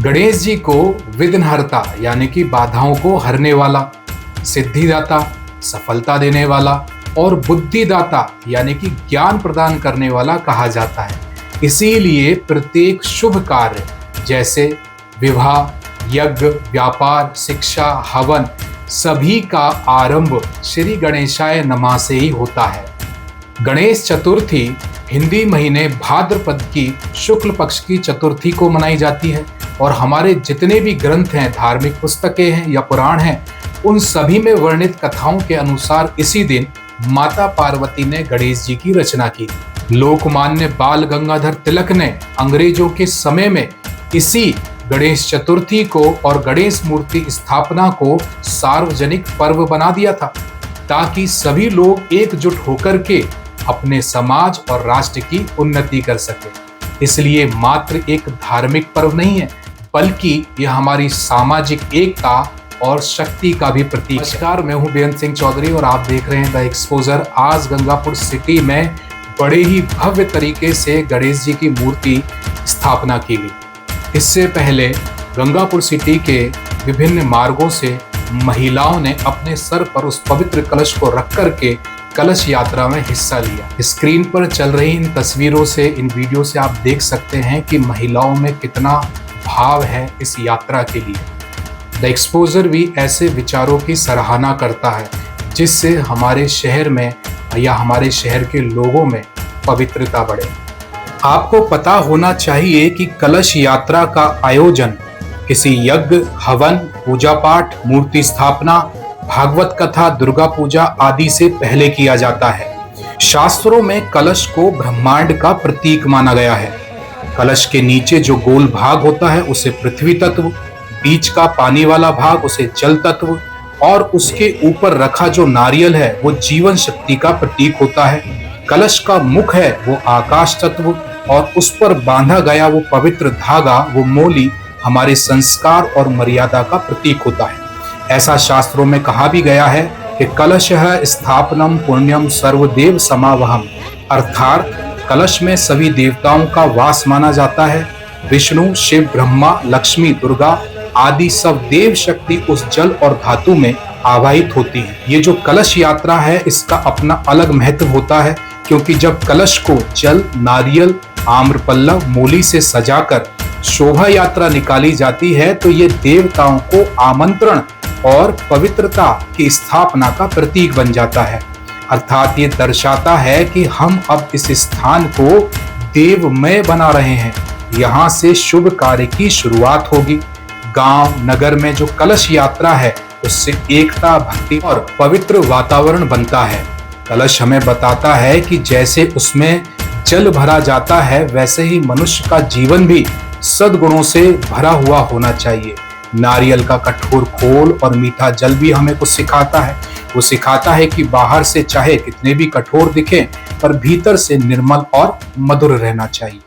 गणेश जी को विघ्नहर्ता यानी कि बाधाओं को हरने वाला, सिद्धिदाता सफलता देने वाला और बुद्धिदाता यानी कि ज्ञान प्रदान करने वाला कहा जाता है। इसीलिए प्रत्येक शुभ कार्य जैसे विवाह, यज्ञ, व्यापार, शिक्षा, हवन सभी का आरंभ श्री गणेशाय नमः से ही होता है। गणेश चतुर्थी हिंदी महीने भाद्रपद की शुक्ल पक्ष की चतुर्थी को मनाई जाती है और हमारे जितने भी ग्रंथ हैं, धार्मिक पुस्तकें हैं या पुराण हैं, उन सभी में वर्णित कथाओं के अनुसार इसी दिन माता पार्वती ने गणेश जी की रचना की। लोकमान्य बाल गंगाधर तिलक ने अंग्रेजों के समय में इसी गणेश चतुर्थी को और गणेश मूर्ति स्थापना को सार्वजनिक पर्व बना दिया था, ताकि सभी लोग एकजुट होकर के अपने समाज और राष्ट्र की उन्नति कर सके। इसलिए मात्र एक धार्मिक पर्व नहीं है, बल्कि यह हमारी सामाजिक एकता और शक्ति का भी प्रतीक है। नमस्कार, मैं हूं बेअंत सिंह चौधरी और आप देख रहे हैं द एक्सपोजर। आज गंगापुर सिटी में बड़े ही भव्य तरीके से गणेश जी की मूर्ति स्थापना की गई। इससे पहले गंगापुर सिटी के विभिन्न मार्गों से महिलाओं ने अपने सर पर उस पवित्र कलश को रख करके कलश यात्रा में हिस्सा लिया। स्क्रीन पर चल रही इन तस्वीरों से, इन वीडियो से आप देख सकते हैं कि महिलाओं में कितना भाव है इस यात्रा के लिए। द एक्सपोजर भी ऐसे विचारों की सराहना करता है जिससे हमारे शहर में या हमारे शहर के लोगों में पवित्रता बढ़े। आपको पता होना चाहिए कि कलश यात्रा का आयोजन किसी यज्ञ, हवन, पूजा पाठ, मूर्ति स्थापना, भागवत कथा, दुर्गा पूजा आदि से पहले किया जाता है। शास्त्रों में कलश को ब्रह्मांड का प्रतीक माना गया है। कलश के नीचे जो गोल भाग होता है उसे पृथ्वी तत्व, बीच का पानी वाला भाग उसे जल तत्व और उसके ऊपर रखा जो नारियल है वो जीवन शक्ति का प्रतीक होता है। कलश का मुख है वो आकाश तत्व और उस पर बांधा गया वो पवित्र धागा, वो मोली हमारे संस्कार और मर्यादा का प्रतीक होता है। ऐसा शास्त्रों में कहा भी गया है कि कलशः स्थापनम पुण्यम सर्वदेव समावहम, अर्थात कलश में सभी देवताओं का वास माना जाता है। विष्णु, शिव, ब्रह्मा, लक्ष्मी, दुर्गा आदि सब देव शक्ति उस जल और धातु में आवाहित होती है। ये जो कलश यात्रा है इसका अपना अलग महत्व होता है, क्योंकि जब कलश को जल, नारियल, आम्रपल्लव, मूली से सजाकर शोभा यात्रा निकाली जाती है तो ये देवताओं को आमंत्रण और पवित्रता की स्थापना का प्रतीक बन जाता है। अर्थात ये दर्शाता है कि हम अब इस स्थान को देवमय बना रहे हैं। यहाँ से शुभ कार्य की शुरुआत होगी। गांव, नगर में जो कलश यात्रा है उससे एकता, भक्ति और पवित्र वातावरण बनता है। कलश हमें बताता है कि जैसे उसमें जल भरा जाता है वैसे ही मनुष्य का जीवन भी सद्गुणों से भरा हुआ होना चाहिए। नारियल का कठोर खोल और मीठा जल भी हमें कुछ सिखाता है। वो सिखाता है कि बाहर से चाहे कितने भी कठोर दिखें पर भीतर से निर्मल और मधुर रहना चाहिए।